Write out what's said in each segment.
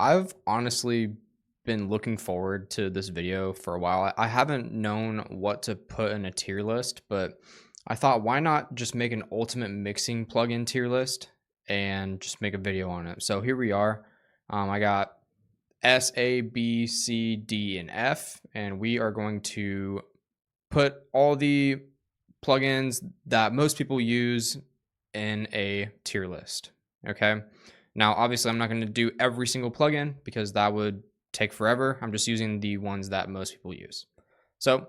I've honestly been looking forward to this video for a while. I haven't known what to put in a tier list, but I thought why not just make an ultimate mixing plugin tier list and just make a video on it. So here we are. I got S, A, B, C, D, and F, and we are going to put all the plugins that most people use in a tier list. Okay. Now, obviously, I'm not going to do every single plugin because that would take forever. I'm just using the ones that most people use. So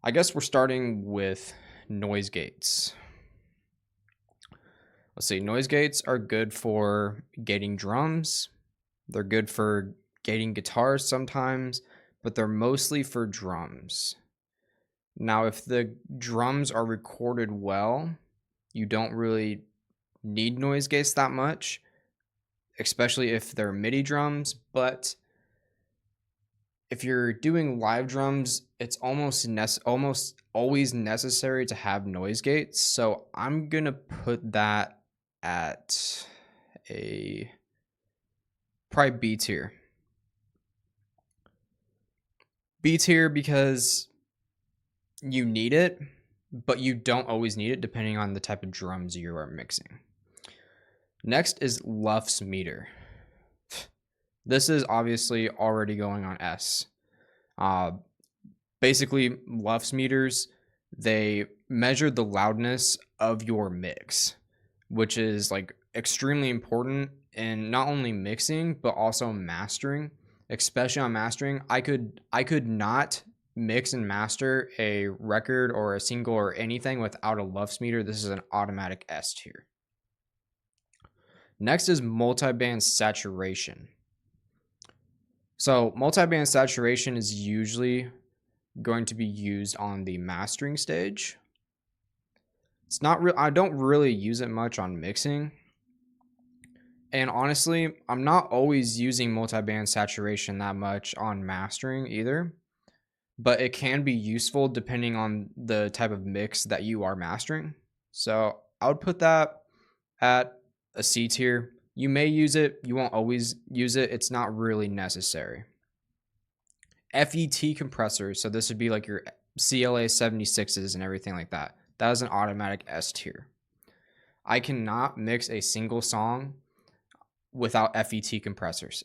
I guess we're starting with noise gates. Let's see. Noise gates are good for gating drums. They're good for gating guitars sometimes, but they're mostly for drums. Now, if the drums are recorded well, you don't really need noise gates that much, especially if they're MIDI drums. But if you're doing live drums, it's almost always necessary to have noise gates. So I'm going to put that at a probably B tier. B tier because you need it, but you don't always need it depending on the type of drums you are mixing. Next is Luff's meter. This is obviously already going on S. Basically, Luff's meters, they measure the loudness of your mix, which is like extremely important in not only mixing but also mastering. Especially on mastering, I could not mix and master a record or a single or anything without a Luff's meter. This is an automatic S tier. Next is multiband saturation. So multiband saturation is usually going to be used on the mastering stage. It's not real. I don't really use it much on mixing. And honestly, I'm not always using multiband saturation that much on mastering either, but it can be useful depending on the type of mix that you are mastering. So I would put that at a C tier. You may use it, you won't always use it. It's not really necessary. FET compressors, so this would be like your CLA 76s and everything like that. That is an automatic S tier. I cannot mix a single song without FET compressors.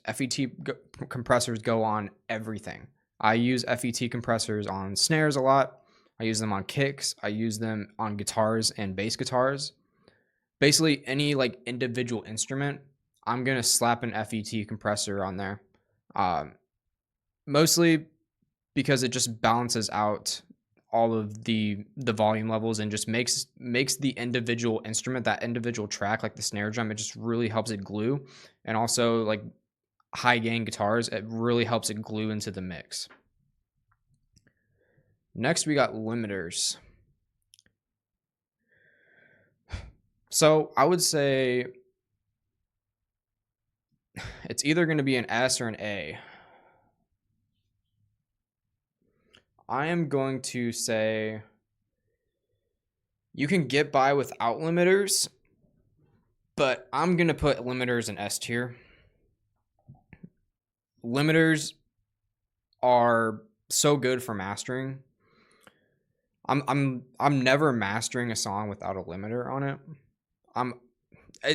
Compressors go on everything. I use FET compressors on snares a lot. I use them on kicks. I use them on guitars and bass guitars. Basically, any like individual instrument, I'm going to slap an FET compressor on there. Mostly because it just balances out all of the volume levels and just makes the individual instrument, that individual track, like the snare drum, it just really helps it glue. And also like high gain guitars, it really helps it glue into the mix. Next, we got limiters. So I would say it's either going to be an S or an A. I am going to say you can get by without limiters, but I'm going to put limiters in S tier. Limiters are so good for mastering. I'm never mastering a song without a limiter on it.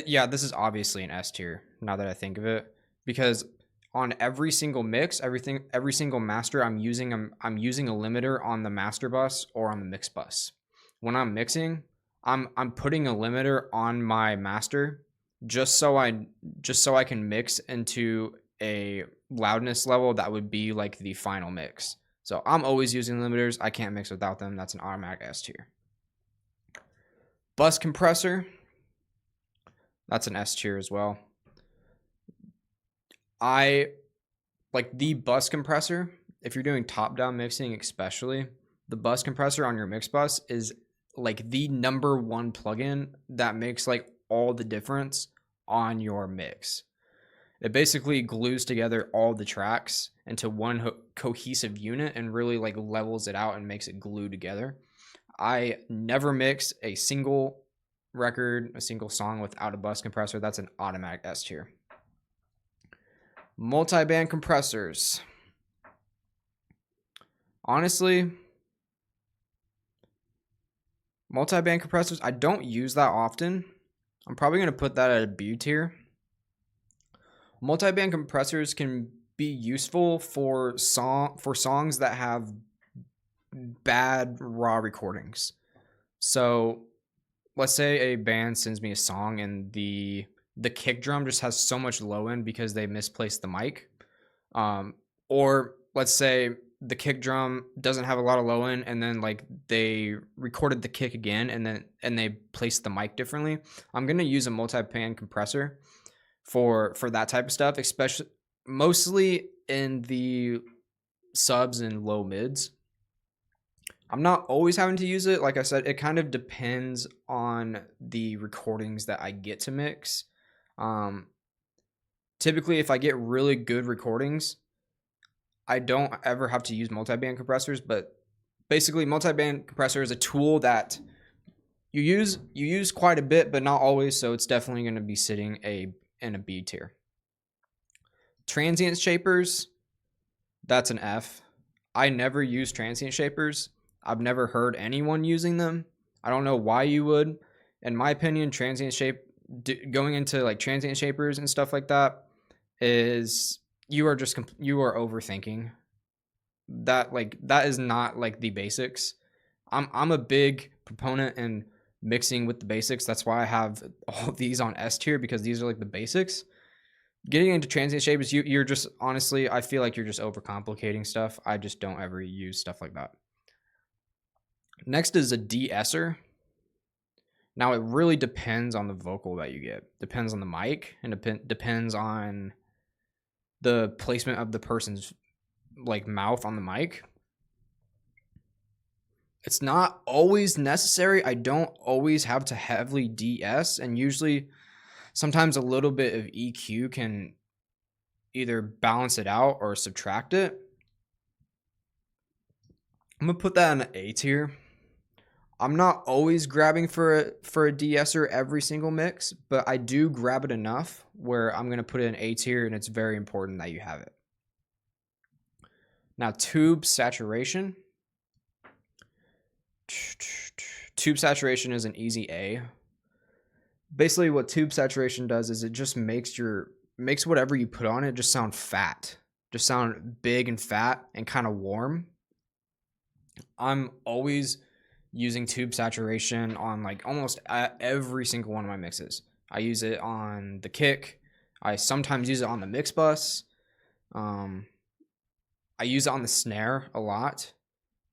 Yeah, this is obviously an S tier now that I think of it, because on every single mix, every single master, I'm using a limiter on the master bus or on the mix bus. When I'm mixing, I'm putting a limiter on my master just so I can mix into a loudness level that would be like the final mix. So I'm always using limiters. I can't mix without them. That's an automatic S tier. Bus compressor, that's an S tier as well. I like the bus compressor. If you're doing top-down mixing, especially, the bus compressor on your mix bus is like the number one plugin that makes like all the difference on your mix. It basically glues together all the tracks into one cohesive unit and really like levels it out and makes it glue together. I never mix a single record, a single song without a bus compressor. That's an automatic S tier. Multi-band compressors. Honestly, multi-band compressors, I don't use that often. I'm probably going to put that at a B tier. Multi-band compressors can be useful for songs that have bad raw recordings. So let's say a band sends me a song and the kick drum just has so much low end because they misplaced the mic. Or let's say the kick drum doesn't have a lot of low end and then like they recorded the kick again and they placed the mic differently. I'm going to use a multi-band compressor for that type of stuff, especially mostly in the subs and low mids. I'm not always having to use it. Like I said, it kind of depends on the recordings that I get to mix. Typically, if I get really good recordings, I don't ever have to use multi-band compressors. But basically, multi-band compressor is a tool that you use quite a bit, but not always. So it's definitely going to be sitting in a B tier. Transient shapers, that's an F. I never use transient shapers. I've never heard anyone using them. I don't know why you would. In my opinion, going into like transient shapers and stuff like that is you are overthinking that. Like that is not like the basics. I'm a big proponent in mixing with the basics. That's why I have all of these on S tier, because these are like the basics. Getting into transient shapers, you're just honestly, I feel like you're just overcomplicating stuff. I just don't ever use stuff like that. Next is a de-esser. Now it really depends on the vocal that you get. Depends on the mic and depends on the placement of the person's like mouth on the mic. It's not always necessary. I don't always have to heavily de-ess, and usually sometimes a little bit of EQ can either balance it out or subtract it. I'm gonna put that in an A tier. I'm not always grabbing for a de-esser every single mix, but I do grab it enough where I'm gonna put it in A tier, and it's very important that you have it. Now, tube saturation. Tube saturation is an easy A. Basically, what tube saturation does is it just makes whatever you put on it just sound fat, just sound big and fat and kind of warm. I'm always using tube saturation on like almost every single one of my mixes. I use it on the kick. I sometimes use it on the mix bus. I use it on the snare a lot,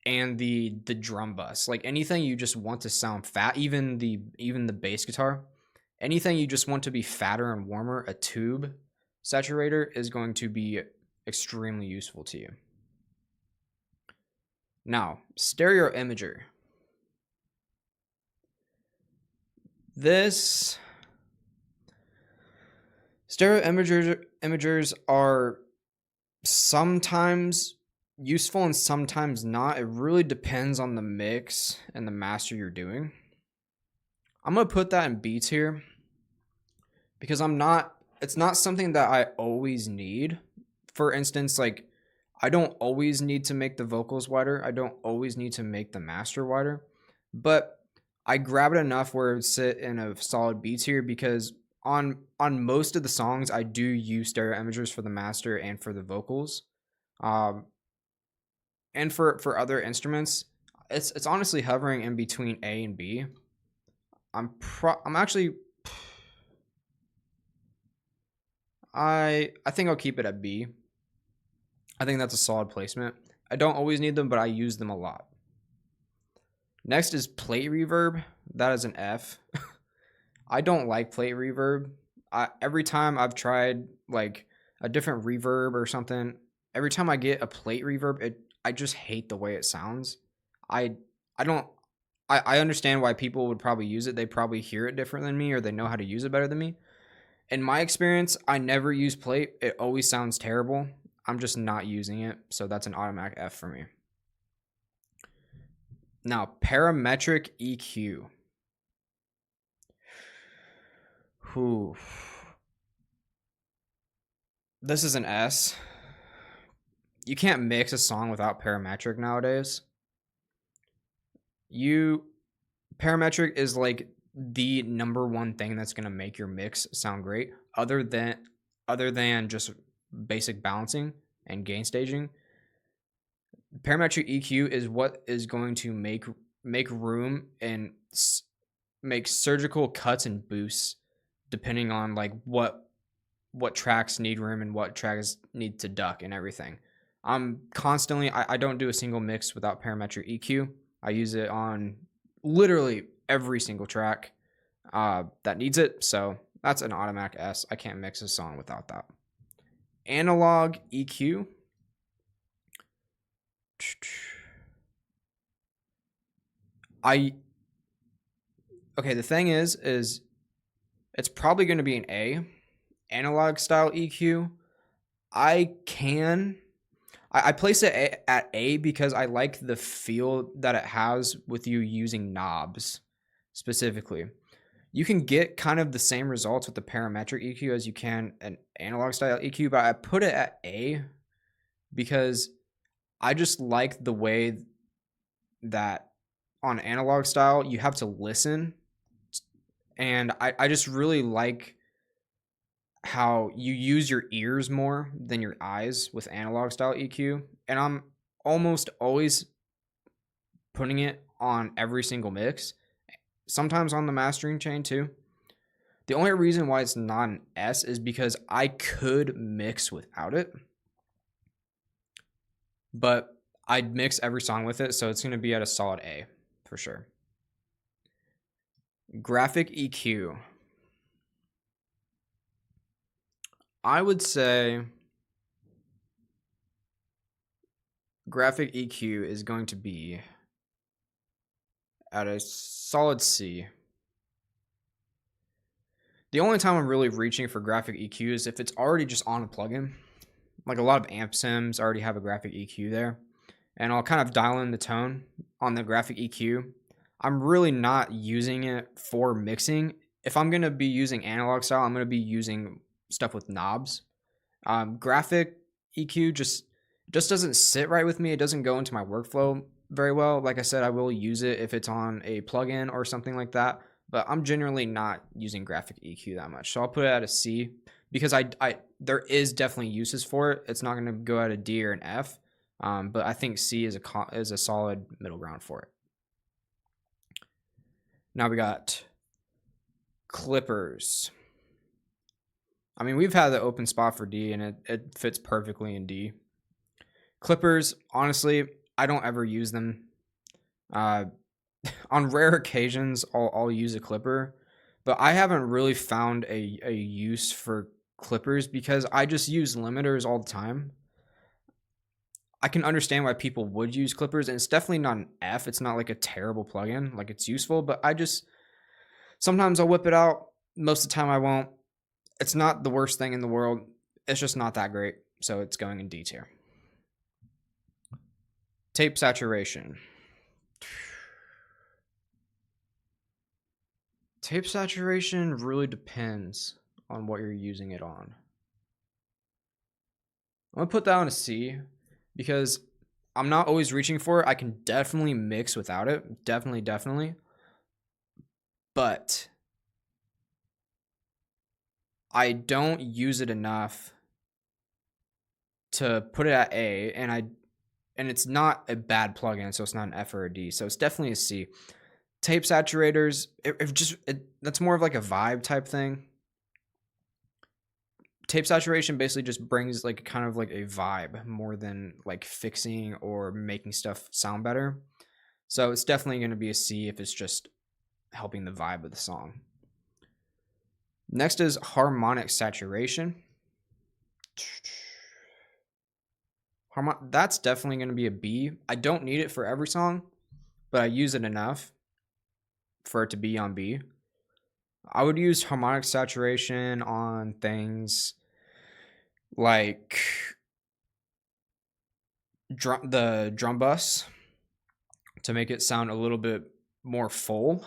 and the drum bus. Like anything you just want to sound fat, even the bass guitar. Anything you just want to be fatter and warmer, a tube saturator is going to be extremely useful to you. Now, stereo imager. Stereo imagers are sometimes useful and sometimes not. It really depends on the mix and the master you're doing. I'm going to put that in B tier because it's not something that I always need. For instance, like I don't always need to make the vocals wider. I don't always need to make the master wider, but I grab it enough where it would sit in a solid B tier because on most of the songs, I do use stereo imagers for the master and for the vocals. And for other instruments, it's honestly hovering in between A and B. I'm actually I think I'll keep it at B. I think that's a solid placement. I don't always need them, but I use them a lot. Next is plate reverb. That is an F. I don't like plate reverb. Every time I've tried like a different reverb or something, every time I get a plate reverb, I just hate the way it sounds. I understand why people would probably use it. They probably hear it different than me, or they know how to use it better than me. In my experience, I never use plate. It always sounds terrible. I'm just not using it, so that's an automatic F for me. Now, parametric EQ. Whew. This is an S. You can't mix a song without parametric nowadays. Parametric is like the number one thing that's going to make your mix sound great, other than just basic balancing and gain staging. Parametric EQ is what is going to make room and make surgical cuts and boosts depending on like what tracks need room and what tracks need to duck and everything. I don't do a single mix without parametric EQ. I use it on literally every single track that needs it. So that's an automatic S. I can't mix a song without that. Analog EQ. The thing is it's probably going to be an A. Analog style EQ. I place it at A because I like the feel that it has with you using knobs specifically. You can get kind of the same results with the parametric EQ as you can an analog style EQ, but I put it at A because I just like the way that on analog style you have to listen, and I just really like how you use your ears more than your eyes with analog style EQ. And I'm almost always putting it on every single mix, sometimes on the mastering chain too. The only reason why it's not an S is because I could mix without it, but I'd mix every song with it, so it's going to be at a solid A for sure. Graphic EQ. I would say graphic EQ is going to be at a solid C. The only time I'm really reaching for graphic EQ is if it's already just on a plugin. Like a lot of amp sims already have a graphic EQ there, and I'll kind of dial in the tone on the graphic EQ. I'm really not using it for mixing. If I'm going to be using analog style, I'm going to be using stuff with knobs. Graphic EQ just doesn't sit right with me. It doesn't go into my workflow very well. Like I said, I will use it if it's on a plugin or something like that, but I'm generally not using graphic EQ that much. So I'll put it at a C because there is definitely uses for it. It's not going to go at a D or an F, but I think C is a solid middle ground for it. Now we got clippers. I mean, we've had the open spot for D, and it fits perfectly in D. Clippers, honestly, I don't ever use them. On rare occasions, I'll use a clipper, but I haven't really found a use for clippers because I just use limiters all the time. I can understand why people would use clippers, and it's definitely not an F. It's not like a terrible plugin. Like, it's useful, but sometimes I'll whip it out. Most of the time I won't. It's not the worst thing in the world. It's just not that great, so it's going in D tier. Tape saturation. Tape saturation really depends on what you're using it on. I'm going to put that on a C because I'm not always reaching for it. I can definitely mix without it. Definitely. But I don't use it enough to put it at A, and it's not a bad plugin, so it's not an F or a D. So it's definitely a C. Tape saturators, that's more of like a vibe type thing. Tape saturation basically just brings like kind of like a vibe more than like fixing or making stuff sound better. So it's definitely going to be a C if it's just helping the vibe of the song. Next is harmonic saturation. That's definitely going to be a B. I don't need it for every song, but I use it enough for it to be on B. I would use harmonic saturation on things like the drum bus to make it sound a little bit more full.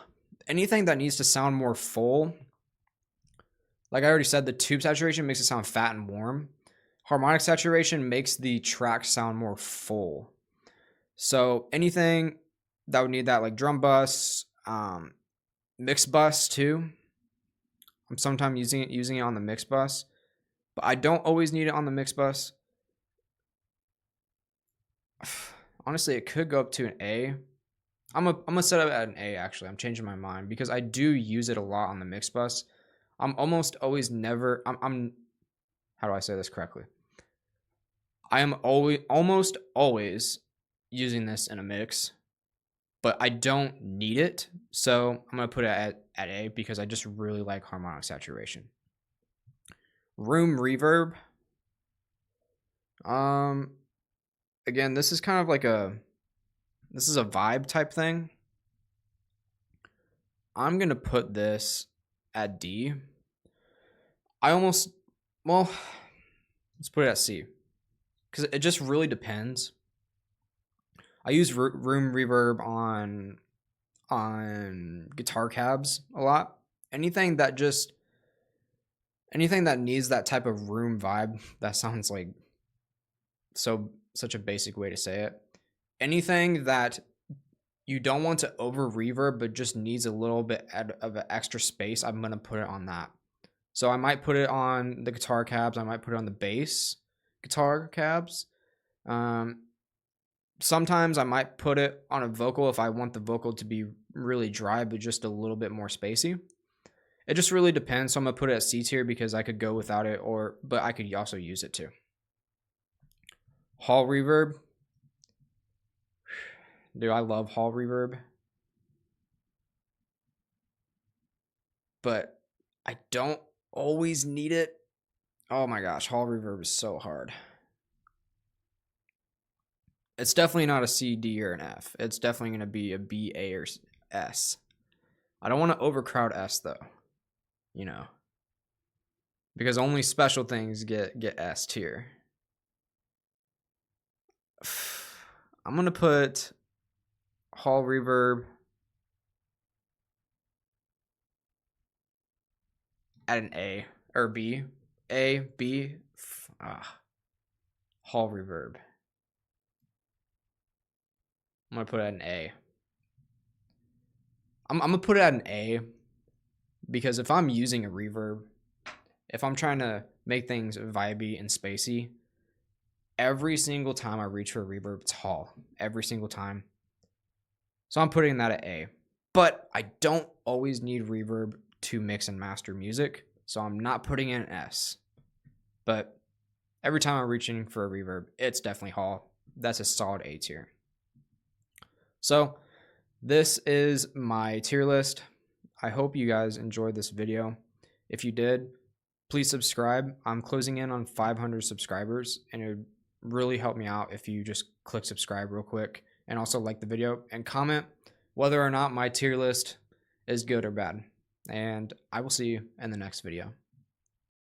Anything that needs to sound more full, like I already said, the tube saturation makes it sound fat and warm. Harmonic saturation makes the track sound more full. So anything that would need that, like drum bus, mix bus too. I'm sometimes using it on the mix bus, but I don't always need it on the mix bus. Honestly, it could go up to an A. I'm gonna set it at an A. Actually, I'm changing my mind because I do use it a lot on the mix bus. I'm almost always never. I'm how do I say this correctly? I am almost always using this in a mix, but I don't need it. So I'm gonna put it at A because I just really like harmonic saturation. Room reverb. Again, this is kind of like this is a vibe type thing. I'm gonna put this at D. Let's put it at C because it just really depends. I use room reverb on guitar cabs a lot. Anything that needs that type of room vibe. That sounds like such a basic way to say it. Anything that you don't want to over reverb but just needs a little bit of an extra space, I'm gonna put it on that. So I might put it on the guitar cabs. I might put it on the bass guitar cabs. Sometimes I might put it on a vocal if I want the vocal to be really dry but just a little bit more spacey. It just really depends. So I'm gonna put it at C tier because I could go without it, but I could also use it too. Hall reverb. Dude, I love hall reverb. But I don't always need it. Oh my gosh, hall reverb is so hard. It's definitely not a C, D, or an F. It's definitely going to be a B, A, or S. I don't want to overcrowd S though, you know, because only special things get S tier. I'm going to put hall reverb at an A or B. A, B, hall reverb. I'm going to put it at an A. I'm going to put it at an A because if I'm using a reverb, if I'm trying to make things vibey and spacey, every single time I reach for a reverb, it's hall. Every single time. So I'm putting that at A. But I don't always need reverb to mix and master music, so I'm not putting in an S. But every time I'm reaching for a reverb, it's definitely hall. That's a solid A tier. So this is my tier list. I hope you guys enjoyed this video. If you did, please subscribe. I'm closing in on 500 subscribers, and it would really help me out if you just click subscribe real quick and also like the video and comment whether or not my tier list is good or bad. And I will see you in the next video.